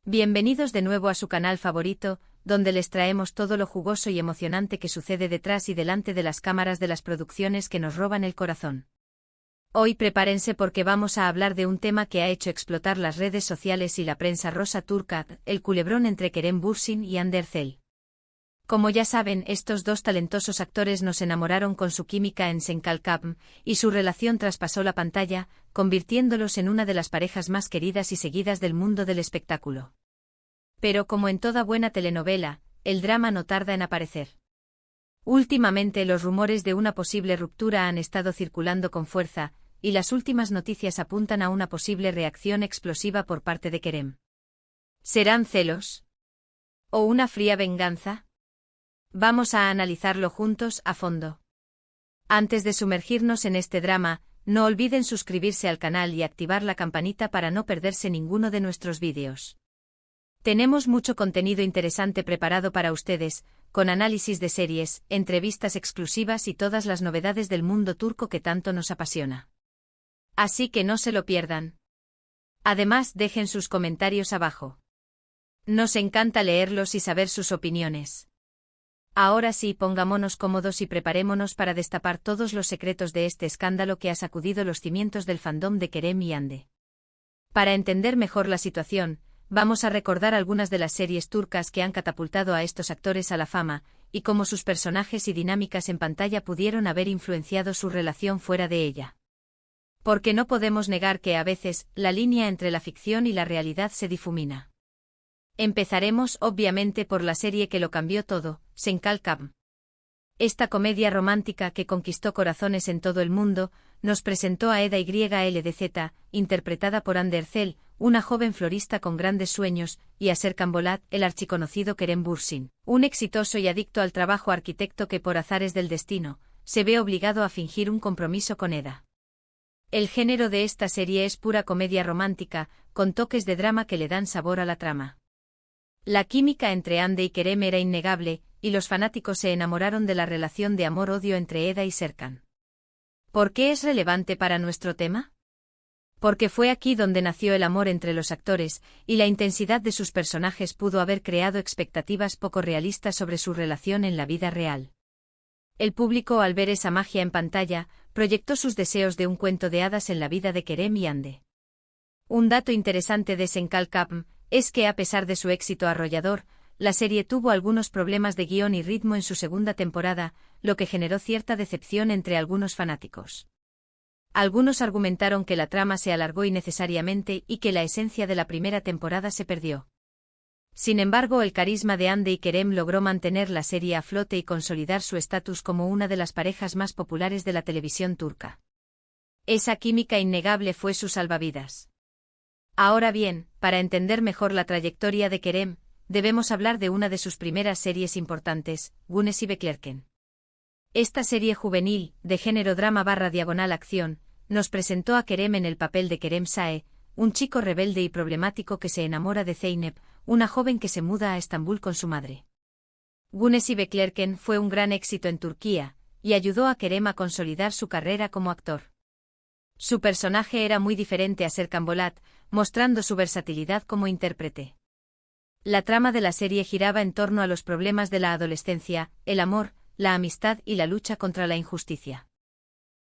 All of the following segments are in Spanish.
Bienvenidos de nuevo a su canal favorito, donde les traemos todo lo jugoso y emocionante que sucede detrás y delante de las cámaras de las producciones que nos roban el corazón. Hoy prepárense porque vamos a hablar de un tema que ha hecho explotar las redes sociales y la prensa rosa turca, el culebrón entre Kerem Bürsin y Hande Erçel. Como ya saben, estos dos talentosos actores nos enamoraron con su química en Sen Kalkam, y su relación traspasó la pantalla, convirtiéndolos en una de las parejas más queridas y seguidas del mundo del espectáculo. Pero como en toda buena telenovela, el drama no tarda en aparecer. Últimamente los rumores de una posible ruptura han estado circulando con fuerza, y las últimas noticias apuntan a una posible reacción explosiva por parte de Kerem. ¿Serán celos? ¿O una fría venganza? Vamos a analizarlo juntos a fondo. Antes de sumergirnos en este drama, no olviden suscribirse al canal y activar la campanita para no perderse ninguno de nuestros vídeos. Tenemos mucho contenido interesante preparado para ustedes, con análisis de series, entrevistas exclusivas y todas las novedades del mundo turco que tanto nos apasiona. Así que no se lo pierdan. Además, dejen sus comentarios abajo. Nos encanta leerlos y saber sus opiniones. Ahora sí, pongámonos cómodos y preparémonos para destapar todos los secretos de este escándalo que ha sacudido los cimientos del fandom de Kerem y Hande. Para entender mejor la situación, vamos a recordar algunas de las series turcas que han catapultado a estos actores a la fama, y cómo sus personajes y dinámicas en pantalla pudieron haber influenciado su relación fuera de ella. Porque no podemos negar que a veces, la línea entre la ficción y la realidad se difumina. Empezaremos, obviamente, por la serie que lo cambió todo, Sen Kalkam. Esta comedia romántica que conquistó corazones en todo el mundo, nos presentó a Eda YLDZ, interpretada por Hande Erçel, una joven florista con grandes sueños, y a Serkan Bolat, el archiconocido Kerem Bürsin, un exitoso y adicto al trabajo arquitecto que por azares del destino, se ve obligado a fingir un compromiso con Eda. El género de esta serie es pura comedia romántica, con toques de drama que le dan sabor a la trama. La química entre Hande y Kerem era innegable, y los fanáticos se enamoraron de la relación de amor-odio entre Eda y Serkan. ¿Por qué es relevante para nuestro tema? Porque fue aquí donde nació el amor entre los actores, y la intensidad de sus personajes pudo haber creado expectativas poco realistas sobre su relación en la vida real. El público, al ver esa magia en pantalla, proyectó sus deseos de un cuento de hadas en la vida de Kerem y Hande. Un dato interesante de Sen Kalkam es que a pesar de su éxito arrollador, la serie tuvo algunos problemas de guión y ritmo en su segunda temporada, lo que generó cierta decepción entre algunos fanáticos. Algunos argumentaron que la trama se alargó innecesariamente y que la esencia de la primera temporada se perdió. Sin embargo, el carisma de Hande y Kerem logró mantener la serie a flote y consolidar su estatus como una de las parejas más populares de la televisión turca. Esa química innegable fue su salvavidas. Ahora bien, para entender mejor la trayectoria de Kerem, debemos hablar de una de sus primeras series importantes, Güneş Beklerken. Esta serie juvenil, de género drama/acción, nos presentó a Kerem en el papel de Kerem Sae, un chico rebelde y problemático que se enamora de Zeynep, una joven que se muda a Estambul con su madre. Güneş Beklerken fue un gran éxito en Turquía, y ayudó a Kerem a consolidar su carrera como actor. Su personaje era muy diferente a Serkan Bolat, mostrando su versatilidad como intérprete. La trama de la serie giraba en torno a los problemas de la adolescencia, el amor, la amistad y la lucha contra la injusticia.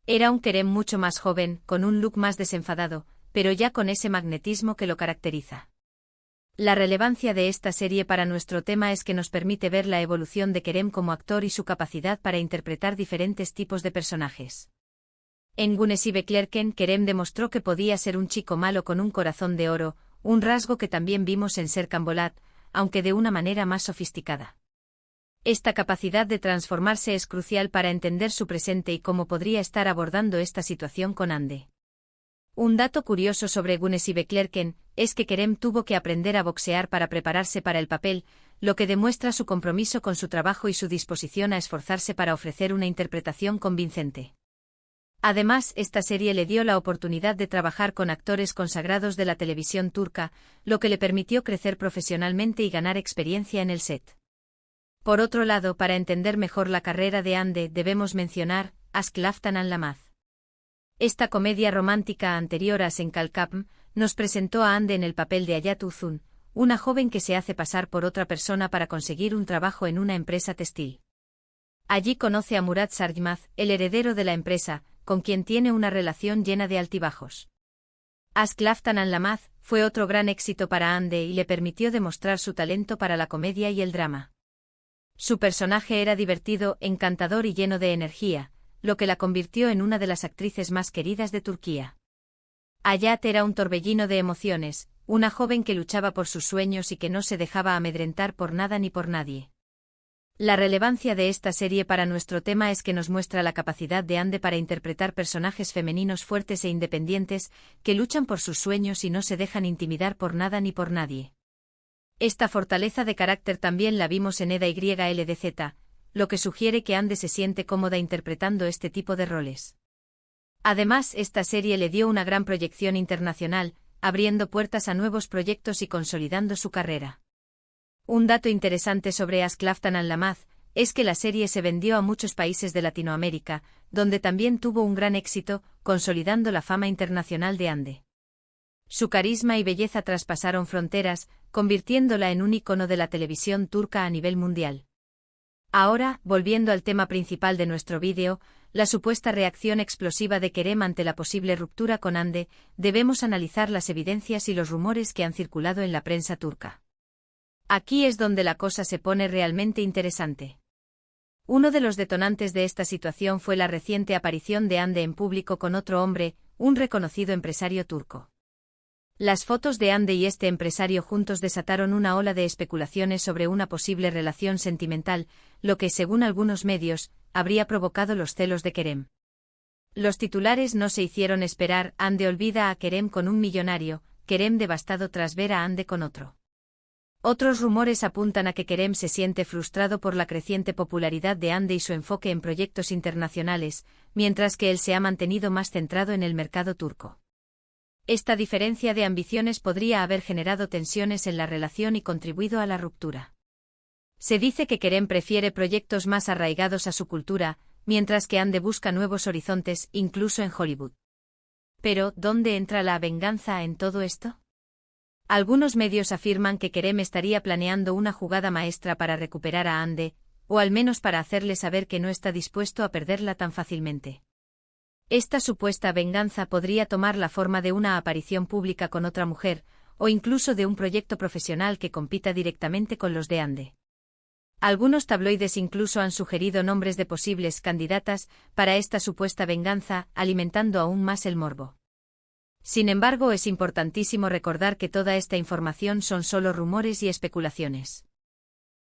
Era un Kerem mucho más joven, con un look más desenfadado, pero ya con ese magnetismo que lo caracteriza. La relevancia de esta serie para nuestro tema es que nos permite ver la evolución de Kerem como actor y su capacidad para interpretar diferentes tipos de personajes. En Güneş Beklerken, Kerem demostró que podía ser un chico malo con un corazón de oro, un rasgo que también vimos en Serkan Bolat, aunque de una manera más sofisticada. Esta capacidad de transformarse es crucial para entender su presente y cómo podría estar abordando esta situación con Hande. Un dato curioso sobre Güneş Beklerken es que Kerem tuvo que aprender a boxear para prepararse para el papel, lo que demuestra su compromiso con su trabajo y su disposición a esforzarse para ofrecer una interpretación convincente. Además, esta serie le dio la oportunidad de trabajar con actores consagrados de la televisión turca, lo que le permitió crecer profesionalmente y ganar experiencia en el set. Por otro lado, para entender mejor la carrera de Hande, debemos mencionar Aşk Laftan Anlamaz. Esta comedia romántica anterior a Sen Kalkam nos presentó a Hande en el papel de Hayat Uzun, una joven que se hace pasar por otra persona para conseguir un trabajo en una empresa textil. Allí conoce a Murad Sarjmaz, el heredero de la empresa, con quien tiene una relación llena de altibajos. Aşk Laftan Anlamaz fue otro gran éxito para Hande y le permitió demostrar su talento para la comedia y el drama. Su personaje era divertido, encantador y lleno de energía, lo que la convirtió en una de las actrices más queridas de Turquía. Hayat era un torbellino de emociones, una joven que luchaba por sus sueños y que no se dejaba amedrentar por nada ni por nadie. La relevancia de esta serie para nuestro tema es que nos muestra la capacidad de Hande para interpretar personajes femeninos fuertes e independientes, que luchan por sus sueños y no se dejan intimidar por nada ni por nadie. Esta fortaleza de carácter también la vimos en Eda YLDZ, lo que sugiere que Hande se siente cómoda interpretando este tipo de roles. Además, esta serie le dio una gran proyección internacional, abriendo puertas a nuevos proyectos y consolidando su carrera. Un dato interesante sobre Aşk Laftan Anlamaz es que la serie se vendió a muchos países de Latinoamérica, donde también tuvo un gran éxito, consolidando la fama internacional de Hande. Su carisma y belleza traspasaron fronteras, convirtiéndola en un ícono de la televisión turca a nivel mundial. Ahora, volviendo al tema principal de nuestro vídeo, la supuesta reacción explosiva de Kerem ante la posible ruptura con Hande, debemos analizar las evidencias y los rumores que han circulado en la prensa turca. Aquí es donde la cosa se pone realmente interesante. Uno de los detonantes de esta situación fue la reciente aparición de Hande en público con otro hombre, un reconocido empresario turco. Las fotos de Hande y este empresario juntos desataron una ola de especulaciones sobre una posible relación sentimental, lo que, según algunos medios, habría provocado los celos de Kerem. Los titulares no se hicieron esperar. Hande olvida a Kerem con un millonario, Kerem devastado tras ver a Hande con otro. Otros rumores apuntan a que Kerem se siente frustrado por la creciente popularidad de Hande y su enfoque en proyectos internacionales, mientras que él se ha mantenido más centrado en el mercado turco. Esta diferencia de ambiciones podría haber generado tensiones en la relación y contribuido a la ruptura. Se dice que Kerem prefiere proyectos más arraigados a su cultura, mientras que Hande busca nuevos horizontes, incluso en Hollywood. Pero, ¿dónde entra la venganza en todo esto? Algunos medios afirman que Kerem estaría planeando una jugada maestra para recuperar a Hande, o al menos para hacerle saber que no está dispuesto a perderla tan fácilmente. Esta supuesta venganza podría tomar la forma de una aparición pública con otra mujer, o incluso de un proyecto profesional que compita directamente con los de Hande. Algunos tabloides incluso han sugerido nombres de posibles candidatas para esta supuesta venganza, alimentando aún más el morbo. Sin embargo, es importantísimo recordar que toda esta información son solo rumores y especulaciones.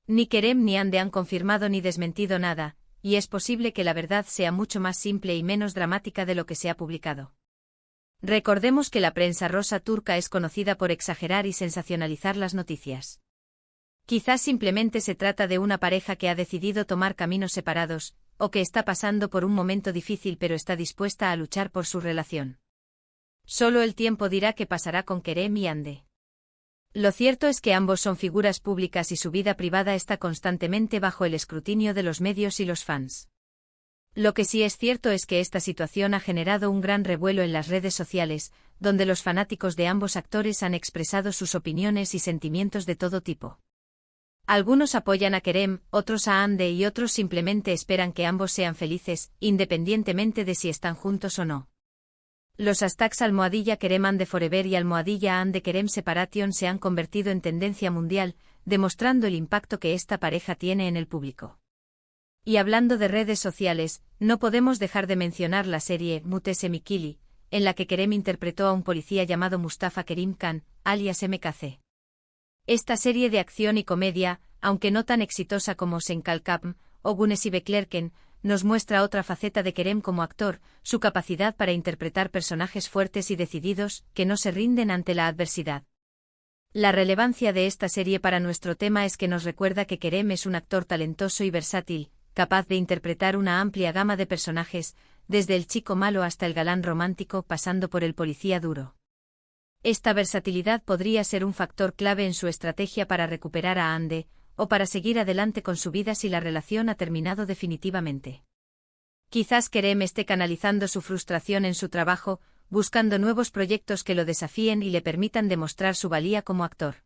Ni Kerem ni Hande han confirmado ni desmentido nada, y es posible que la verdad sea mucho más simple y menos dramática de lo que se ha publicado. Recordemos que la prensa rosa turca es conocida por exagerar y sensacionalizar las noticias. Quizás simplemente se trata de una pareja que ha decidido tomar caminos separados, o que está pasando por un momento difícil pero está dispuesta a luchar por su relación. Solo el tiempo dirá qué pasará con Kerem y Hande. Lo cierto es que ambos son figuras públicas y su vida privada está constantemente bajo el escrutinio de los medios y los fans. Lo que sí es cierto es que esta situación ha generado un gran revuelo en las redes sociales, donde los fanáticos de ambos actores han expresado sus opiniones y sentimientos de todo tipo. Algunos apoyan a Kerem, otros a Hande y otros simplemente esperan que ambos sean felices, independientemente de si están juntos o no. Los hashtags #Kerem Hande Forever y #Hande Kerem Separation se han convertido en tendencia mundial, demostrando el impacto que esta pareja tiene en el público. Y hablando de redes sociales, no podemos dejar de mencionar la serie Mutese Mikili, en la que Kerem interpretó a un policía llamado Mustafa Kerim Khan, alias MKC. Esta serie de acción y comedia, aunque no tan exitosa como Senkalkapm o Güneşi Beklerken, nos muestra otra faceta de Kerem como actor, su capacidad para interpretar personajes fuertes y decididos, que no se rinden ante la adversidad. La relevancia de esta serie para nuestro tema es que nos recuerda que Kerem es un actor talentoso y versátil, capaz de interpretar una amplia gama de personajes, desde el chico malo hasta el galán romántico pasando por el policía duro. Esta versatilidad podría ser un factor clave en su estrategia para recuperar a Hande, o para seguir adelante con su vida si la relación ha terminado definitivamente. Quizás Kerem esté canalizando su frustración en su trabajo, buscando nuevos proyectos que lo desafíen y le permitan demostrar su valía como actor.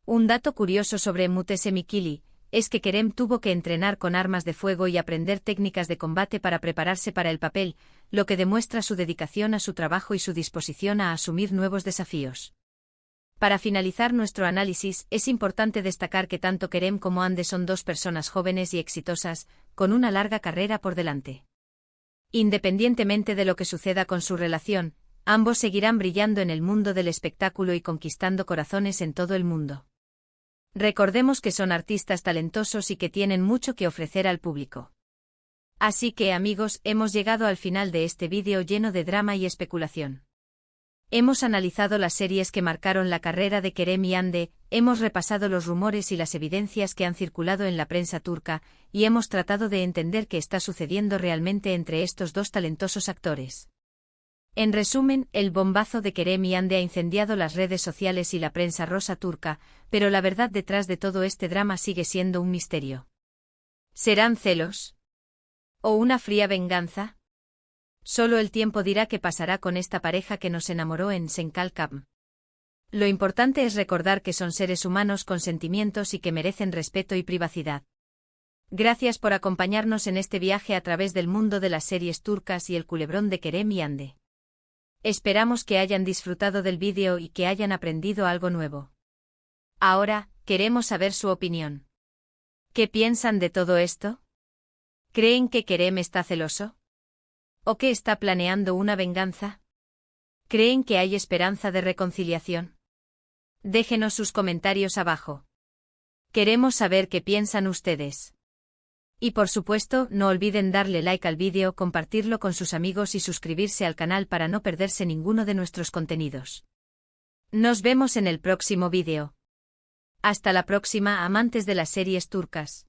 Un dato curioso sobre Mutesemikili es que Kerem tuvo que entrenar con armas de fuego y aprender técnicas de combate para prepararse para el papel, lo que demuestra su dedicación a su trabajo y su disposición a asumir nuevos desafíos. Para finalizar nuestro análisis, es importante destacar que tanto Kerem como Hande son dos personas jóvenes y exitosas, con una larga carrera por delante. Independientemente de lo que suceda con su relación, ambos seguirán brillando en el mundo del espectáculo y conquistando corazones en todo el mundo. Recordemos que son artistas talentosos y que tienen mucho que ofrecer al público. Así que, amigos, hemos llegado al final de este vídeo lleno de drama y especulación. Hemos analizado las series que marcaron la carrera de Kerem y Hande, hemos repasado los rumores y las evidencias que han circulado en la prensa turca, y hemos tratado de entender qué está sucediendo realmente entre estos dos talentosos actores. En resumen, el bombazo de Kerem y Hande ha incendiado las redes sociales y la prensa rosa turca, pero la verdad detrás de todo este drama sigue siendo un misterio. ¿Serán celos? ¿O una fría venganza? Solo el tiempo dirá qué pasará con esta pareja que nos enamoró en Senkal Camp. Lo importante es recordar que son seres humanos con sentimientos y que merecen respeto y privacidad. Gracias por acompañarnos en este viaje a través del mundo de las series turcas y el culebrón de Kerem y Hande. Esperamos que hayan disfrutado del vídeo y que hayan aprendido algo nuevo. Ahora, queremos saber su opinión. ¿Qué piensan de todo esto? ¿Creen que Kerem está celoso? ¿O que está planeando una venganza? ¿Creen que hay esperanza de reconciliación? Déjenos sus comentarios abajo. Queremos saber qué piensan ustedes. Y por supuesto, no olviden darle like al vídeo, compartirlo con sus amigos y suscribirse al canal para no perderse ninguno de nuestros contenidos. Nos vemos en el próximo vídeo. Hasta la próxima, amantes de las series turcas.